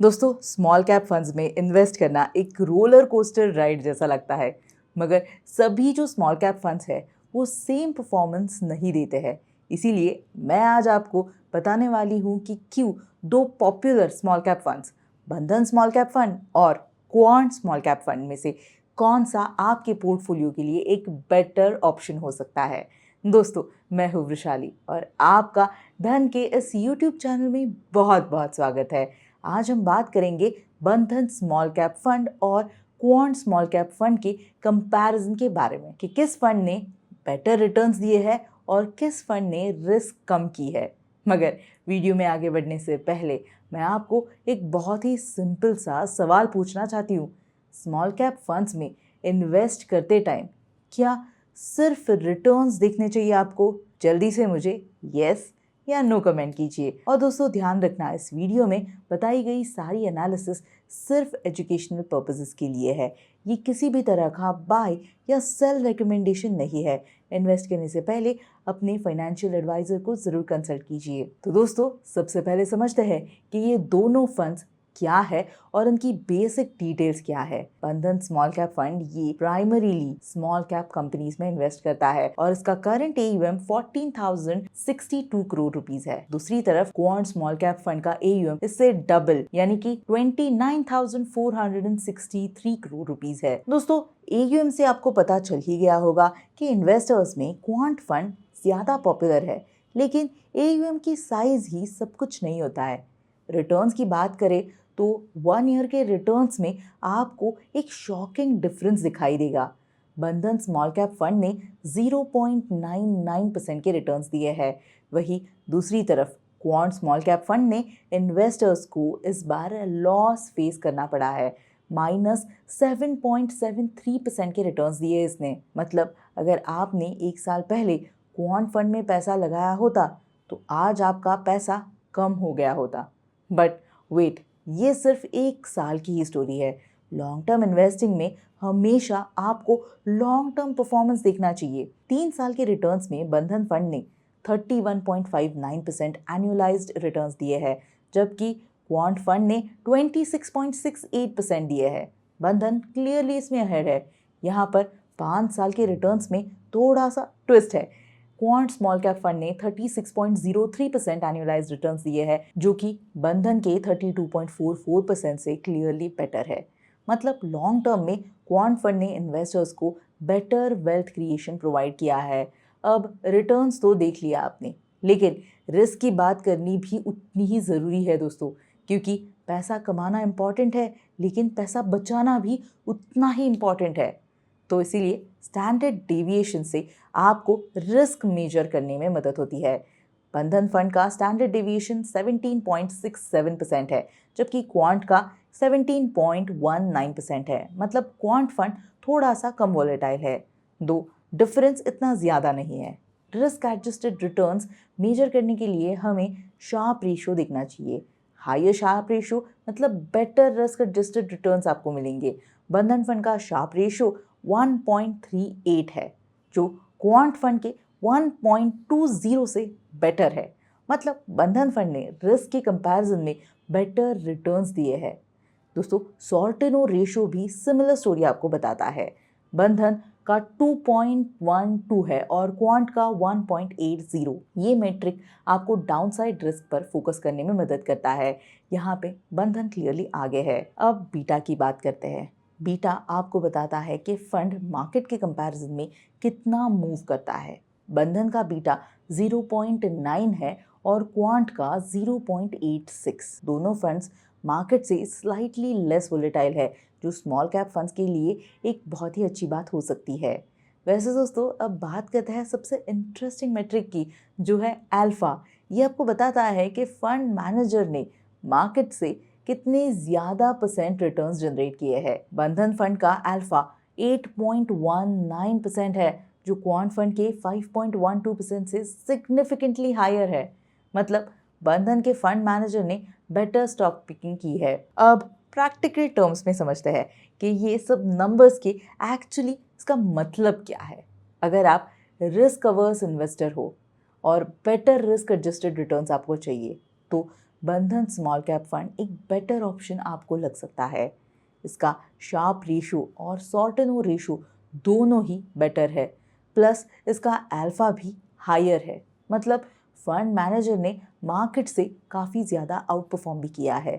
दोस्तों, small cap funds में invest करना एक रोलर कोस्टर राइड जैसा लगता है, मगर सभी जो स्मॉल कैप फंड्स है वो सेम परफॉर्मेंस नहीं देते हैं। इसीलिए मैं आज आपको बताने वाली हूँ कि क्यों दो पॉपुलर स्मॉल कैप फंड्स, बंधन स्मॉल कैप फंड और क्वांट स्मॉल कैप फंड में से कौन सा आपके पोर्टफोलियो के लिए एक बेटर ऑप्शन हो सकता है। दोस्तों, मैं हूँ वृशाली और आपका धन के इस यूट्यूब चैनल में बहुत बहुत स्वागत है। आज हम बात करेंगे बंधन स्मॉल कैप फंड और क्वांट स्मॉल कैप फंड के कंपैरिजन के बारे में कि किस फंड ने बेटर रिटर्न्स दिए हैं और किस फंड ने रिस्क कम की है। मगर वीडियो में आगे बढ़ने से पहले मैं आपको एक बहुत ही सिंपल सा सवाल पूछना चाहती हूँ। स्मॉल कैप फंड्स में इन्वेस्ट करते टाइम क्या सिर्फ रिटर्न्स देखने चाहिए आपको? जल्दी से मुझे यस या नो कमेंट कीजिए। और दोस्तों, ध्यान रखना, इस वीडियो में बताई गई सारी एनालिसिस सिर्फ एजुकेशनल पर्पसेस के लिए है। ये किसी भी तरह का बाय या सेल रिकमेंडेशन नहीं है। इन्वेस्ट करने से पहले अपने फाइनेंशियल एडवाइजर को ज़रूर कंसल्ट कीजिए। तो दोस्तों, सबसे पहले समझते हैं कि ये दोनों फंड्स क्या है और उनकी बेसिक डिटेल्स क्या है। बंधन स्मॉल कैप फंड ये प्राइमरीली स्मॉल कैप कंपनीज में इन्वेस्ट करता है और इसका करंट AUM 14,062 करोड़ रुपीस है। दूसरी तरफ क्वांट स्मॉल कैप फंड का AUM इससे डबल यानी कि 29,463 करोड़ रुपीस है। दोस्तों, AUM से आपको पता चल ही गया होगा कि इन्वेस्टर्स में क्वांट फंड ज्यादा पॉपुलर है, लेकिन AUM की साइज ही सब कुछ नहीं होता है। रिटर्न्स की बात करें तो 1 ईयर के रिटर्न्स में आपको एक शॉकिंग डिफरेंस दिखाई देगा। बंधन स्मॉल कैप फंड ने 0.99% के रिटर्न्स दिए हैं। वहीं दूसरी तरफ क्वांट स्मॉल कैप फंड ने इन्वेस्टर्स को इस बार लॉस फेस करना पड़ा है। -7.73% के रिटर्न्स दिए इसने। मतलब अगर आपने एक साल पहले क्वांट फंड में पैसा लगाया होता तो आज आपका पैसा कम हो गया होता। बट वेट, ये सिर्फ एक साल की ही स्टोरी है। लॉन्ग टर्म इन्वेस्टिंग में हमेशा आपको लॉन्ग टर्म परफॉर्मेंस देखना चाहिए। 3 साल के रिटर्न्स में बंधन फंड ने 31.59% एनुअलाइज्ड रिटर्न्स दिए हैं, जबकि क्वांट फंड ने 26.68% दिए हैं। बंधन क्लियरली इसमें अहेड है। यहाँ पर 5 साल के रिटर्न्स में थोड़ा सा ट्विस्ट है। क्वांट स्मॉल कैप फंड ने 36.03% एनुअलाइज्ड रिटर्न्स दिए हैं, जो कि बंधन के 32.44% से क्लियरली बेटर है। मतलब लॉन्ग टर्म में क्वांट फंड ने इन्वेस्टर्स को बेटर वेल्थ क्रिएशन प्रोवाइड किया है। अब रिटर्न्स तो देख लिया आपने, लेकिन रिस्क की बात करनी भी उतनी ही ज़रूरी है दोस्तों, क्योंकि पैसा कमाना इम्पॉर्टेंट है, लेकिन पैसा बचाना भी उतना ही इम्पॉर्टेंट है। तो इसीलिए स्टैंडर्ड डेविएशन से आपको रिस्क मेजर करने में मदद होती है। बंधन फंड का स्टैंडर्ड डेविएशन 17.67% है, जबकि क्वांट का 17.19% है। मतलब क्वांट फंड थोड़ा सा कम वॉलेटाइल है। दो डिफरेंस इतना ज़्यादा नहीं है। रिस्क एडजस्टेड रिटर्न्स मेजर करने के लिए हमें शार्प रेशियो देखना चाहिए। हायर शार्प रेशियो मतलब बेटर रिस्क एडजस्टेड रिटर्न्स आपको मिलेंगे। बंधन फंड का शार्प रेशियो 1.38 है, जो क्वांट फंड के 1.20 से बेटर है। मतलब बंधन फंड ने रिस्क के कंपैरिजन में बेटर रिटर्न्स दिए हैं। दोस्तों, सॉर्टेनो रेशियो भी सिमिलर स्टोरी आपको बताता है। बंधन का 2.12 है और क्वांट का 1.80। ये मेट्रिक आपको डाउनसाइड रिस्क पर फोकस करने में मदद करता है। यहाँ पे बंधन क्लियरली आगे है। अब बीटा की बात करते हैं। बीटा आपको बताता है कि फंड मार्केट के कंपैरिजन में कितना मूव करता है। बंधन का बीटा 0.9 है और क्वांट का 0.86। दोनों फंड्स मार्केट से स्लाइटली लेस वोलेटाइल है, जो स्मॉल कैप फंड्स के लिए एक बहुत ही अच्छी बात हो सकती है। वैसे दोस्तों, अब बात करते हैं सबसे इंटरेस्टिंग मेट्रिक की, जो है अल्फा। ये आपको बताता है कि फंड मैनेजर ने मार्केट से कितने ज़्यादा परसेंट रिटर्न्स जनरेट किए हैं। बंधन फंड का अल्फा 8.19% है, जो क्वांट फंड के 5.12% से सिग्निफिकेंटली हायर है। मतलब बंधन के फंड मैनेजर ने बेटर स्टॉक पिकिंग की है। अब प्रैक्टिकल टर्म्स में समझते हैं कि ये सब नंबर्स के एक्चुअली इसका मतलब क्या है। अगर आप रिस्क अवर्स इन्वेस्टर हो और बेटर रिस्क एडजस्टेड रिटर्न्स आपको चाहिए, तो बंधन स्मॉल कैप फंड एक बेटर ऑप्शन आपको लग सकता है। इसका शार्प रेशो और सॉर्ट एंड रेशो दोनों ही बेटर है, प्लस इसका अल्फा भी हायर है। मतलब फंड मैनेजर ने मार्केट से काफ़ी ज़्यादा आउट परफॉर्म भी किया है।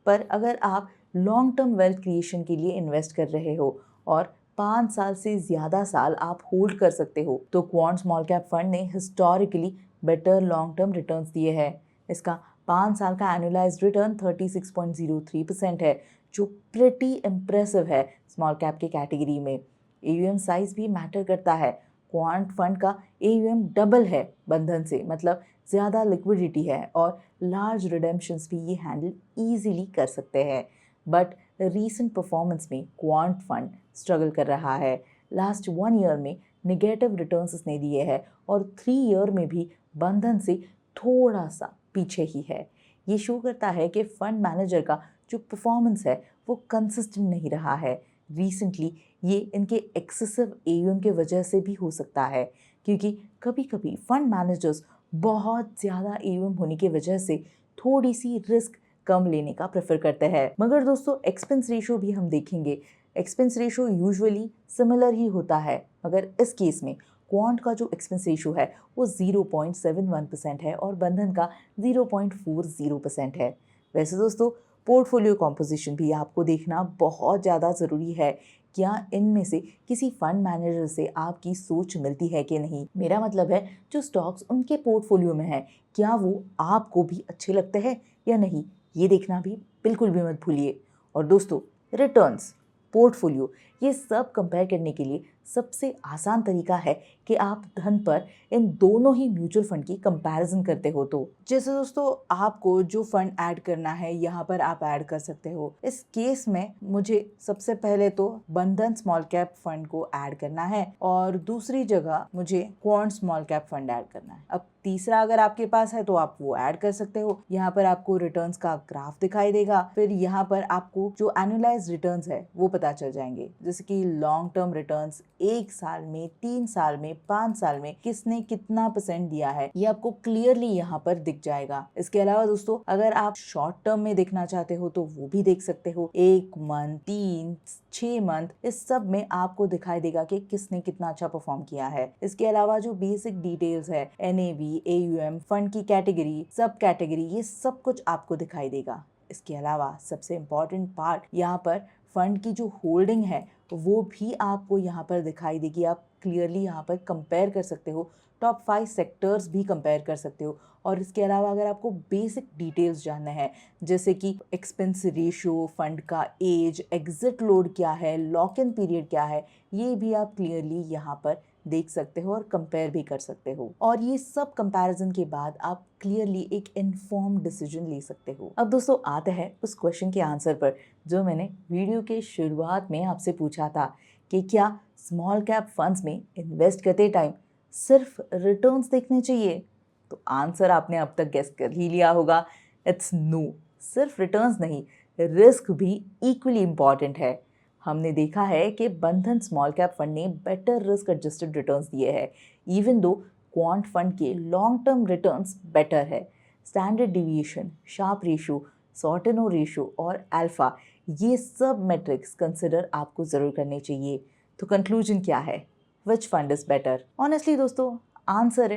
पर अगर आप लॉन्ग टर्म वेल्थ क्रिएशन के लिए इन्वेस्ट कर रहे हो और 5 साल से ज़्यादा साल आप होल्ड कर सकते हो, तो क्वांट स्मॉल कैप फंड ने historically better long term returns दिए हैं। इसका 5 साल का एनुअलाइज्ड रिटर्न 36.03% है, जो प्रिटी इम्प्रेसिव है स्मॉल कैप के कैटेगरी में। AUM साइज भी मैटर करता है। क्वांट फंड का AUM डबल है बंधन से, मतलब ज़्यादा लिक्विडिटी है और लार्ज रिडेम्पशंस भी ये हैंडल ईजीली कर सकते हैं। बट रीसेंट परफॉर्मेंस में क्वांट फंड स्ट्रगल कर रहा है। लास्ट 1 ईयर में निगेटिव रिटर्न्स इसने दिए हैं और 3 ईयर में भी बंधन से थोड़ा सा पीछे ही है। ये शो करता है कि फंड मैनेजर का जो परफॉर्मेंस है वो कंसिस्टेंट नहीं रहा है। रिसेंटली ये इनके एक्सेसिव AUM के वजह से भी हो सकता है, क्योंकि कभी कभी फंड मैनेजर्स बहुत ज़्यादा AUM होने की वजह से थोड़ी सी रिस्क कम लेने का प्रेफर करते हैं। मगर दोस्तों एक्सपेंस रेशो भी हम देखेंगे। एक्सपेंस रेशो यूजुअली सिमिलर ही होता है, मगर इस केस में क्वांट का जो एक्सपेंस रेशो है वो 0.71% है और बंधन का 0.40% है। वैसे दोस्तों पोर्टफोलियो कॉम्पोजिशन भी आपको देखना बहुत ज़्यादा ज़रूरी है। क्या इनमें से किसी फंड मैनेजर से आपकी सोच मिलती है कि नहीं। मेरा मतलब है जो स्टॉक्स उनके पोर्टफोलियो में है, क्या वो आपको भी अच्छे लगते हैं या नहीं, ये देखना भी बिल्कुल भी मत भूलिए। और दोस्तों रिटर्न्स, पोर्टफोलियो, ये सब कंपेयर करने के लिए सबसे आसान तरीका है कि आप धन पर इन दोनों ही म्यूचुअल फंड की कंपैरिजन करते हो। तो जैसे दोस्तों आपको जो फंड ऐड करना है यहाँ पर आप ऐड कर सकते हो। इस केस में मुझे सबसे पहले तो बंधन स्मॉल कैप फंड को ऐड करना है और दूसरी जगह मुझे quant small cap fund add करना है। अब तीसरा अगर आपके पास है तो आप वो ऐड कर सकते हो। यहाँ पर आपको रिटर्न्स का ग्राफ दिखाई देगा, फिर यहाँ पर आपको जो एनुअलाइज्ड रिटर्न्स है वो पता चल जाएंगे, जैसे कि लॉन्ग टर्म रिटर्न्स 1 साल में, 3 साल में, 5 साल में किसने कितना % दिया है, ये आपको क्लियरली यहाँ पर दिख जाएगा। इसके अलावा दोस्तों अगर आप शॉर्ट टर्म में देखना चाहते हो तो वो भी देख सकते हो। 1 मंथ, 3, 6 मंथ, इस सब में आपको दिखाई देगा कि किसने कितना अच्छा परफॉर्म किया है। इसके अलावा जो बेसिक डिटेल्स है, NAV, AUM, फंड की कैटेगरी, सब कैटेगरी, ये सब कुछ आपको दिखाई देगा। इसके अलावा सबसे इम्पोर्टेंट पार्ट यहाँ पर फंड की जो होल्डिंग है वो भी आपको यहाँ पर दिखाई देगी। आप क्लियरली यहाँ पर कंपेयर कर सकते हो, टॉप 5 सेक्टर्स भी कंपेयर कर सकते हो। और इसके अलावा अगर आपको बेसिक डिटेल्स जानना है, जैसे कि एक्सपेंस रेशियो, फंड का एज, एग्जिट लोड क्या है, लॉक इन पीरियड क्या है, ये भी आप क्लियरली यहाँ पर देख सकते हो और कंपेयर भी कर सकते हो। और ये सब कंपैरिजन के बाद आप क्लियरली एक इन्फॉर्म्ड डिसीजन ले सकते हो। अब दोस्तों आते हैं उस क्वेश्चन के आंसर पर जो मैंने वीडियो के शुरुआत में आपसे पूछा था कि क्या स्मॉल कैप फंड्स में इन्वेस्ट करते टाइम सिर्फ रिटर्न्स देखने चाहिए। तो आंसर आपने अब तक गेस कर ही लिया होगा, इट्स नो। सिर्फ रिटर्न्स नहीं, रिस्क भी इक्वली इम्पॉर्टेंट है। हमने देखा है कि बंधन स्मॉल कैप फंड ने बेटर रिस्क एडजस्टेड रिटर्न्स दिए हैं, इवन दो क्वांट फंड के लॉन्ग टर्म रिटर्न्स बेटर है। Standard deviation, Sharpe ratio, Sortino ratio और अल्फा, ये सब मेट्रिक्स कंसिडर आपको ज़रूर करने चाहिए। तो कंक्लूजन क्या है, विच फंड इज़ बेटर? ऑनेस्टली दोस्तों आंसर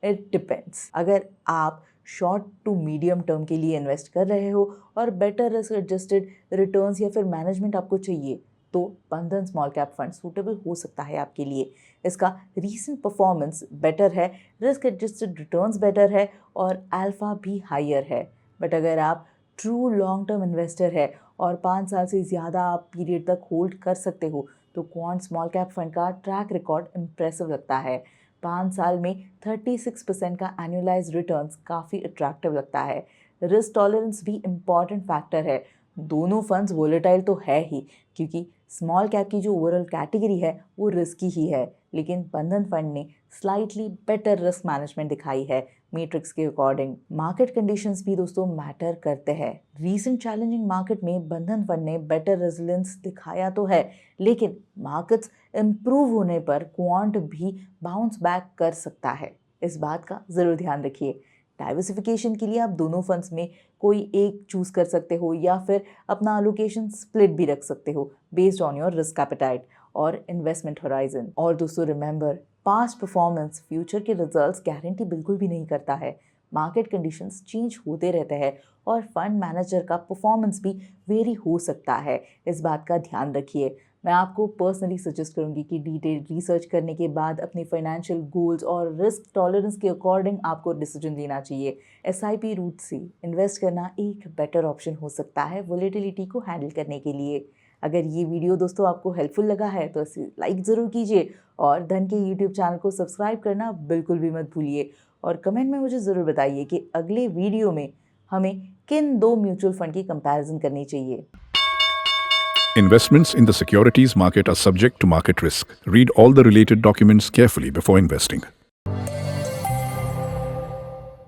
इट डिपेंड्स। अगर आप शॉर्ट टू मीडियम टर्म के लिए इन्वेस्ट कर रहे हो और बेटर रिस्क एडजस्टेड रिटर्न्स या फिर मैनेजमेंट आपको चाहिए, तो बंधन स्मॉल कैप फंड सूटेबल हो सकता है आपके लिए। इसका रीसेंट परफॉर्मेंस बेटर है, रिस्क एडजस्टेड रिटर्न्स बेटर है और अल्फा भी हायर है। बट अगर आप ट्रू लॉन्ग टर्म इन्वेस्टर है और 5 साल से ज़्यादा आप पीरियड तक होल्ड कर सकते हो, तो क्वांट स्मॉल कैप फंड का ट्रैक रिकॉर्ड इम्प्रेसिव लगता है। 5 साल में 36% का एनुअलाइज्ड रिटर्न्स काफ़ी अट्रैक्टिव लगता है। रिस्क टॉलरेंस भी इम्पॉर्टेंट फैक्टर है। दोनों फंड्स वोलेटाइल तो है ही, क्योंकि स्मॉल कैप की जो ओवरऑल कैटेगरी है वो रिस्की ही है, लेकिन बंधन फंड ने स्लाइटली बेटर रिस्क मैनेजमेंट दिखाई है मैट्रिक्स के अकॉर्डिंग। मार्केट कंडीशंस भी दोस्तों मैटर करते हैं। रीसेंट चैलेंजिंग मार्केट में बंधन फंड ने बेटर रेजिलियंस दिखाया तो है, लेकिन मार्केट्स इम्प्रूव होने पर क्वांट भी बाउंस बैक कर सकता है। इस बात का ज़रूर ध्यान रखिए। डाइवर्सिफिकेशन के लिए आप दोनों फंड्स में कोई एक चूज कर सकते हो या फिर अपना अलोकेशन स्प्लिट भी रख सकते हो based on your risk appetite और इन्वेस्टमेंट होराइजन। और दोस्तों रिमेंबर, पास्ट परफॉर्मेंस फ्यूचर के रिजल्ट्स गारंटी बिल्कुल भी नहीं करता है। मार्केट कंडीशंस चेंज होते रहते हैं और फंड मैनेजर का परफॉर्मेंस भी वेरी हो सकता है, इस बात का ध्यान रखिए। मैं आपको पर्सनली सजेस्ट करूंगी कि डिटेल रिसर्च करने के बाद अपने फाइनेंशियल गोल्स और रिस्क टॉलरेंस के अकॉर्डिंग आपको डिसीजन लेना चाहिए। एसआईपी रूट से इन्वेस्ट करना एक बेटर ऑप्शन हो सकता है वोलेटिलिटी को हैंडल करने के लिए। अगर ये वीडियो दोस्तों आपको हेल्पफुल लगा है तो इसे लाइक ज़रूर कीजिए और धन के यूट्यूब चैनल को सब्सक्राइब करना बिल्कुल भी मत भूलिए। और कमेंट में मुझे ज़रूर बताइए कि अगले वीडियो में हमें किन दो म्यूचुअल फंड की कंपैरिजन करनी चाहिए। Investments in the securities market are subject to market risk. Read all the related documents carefully before investing.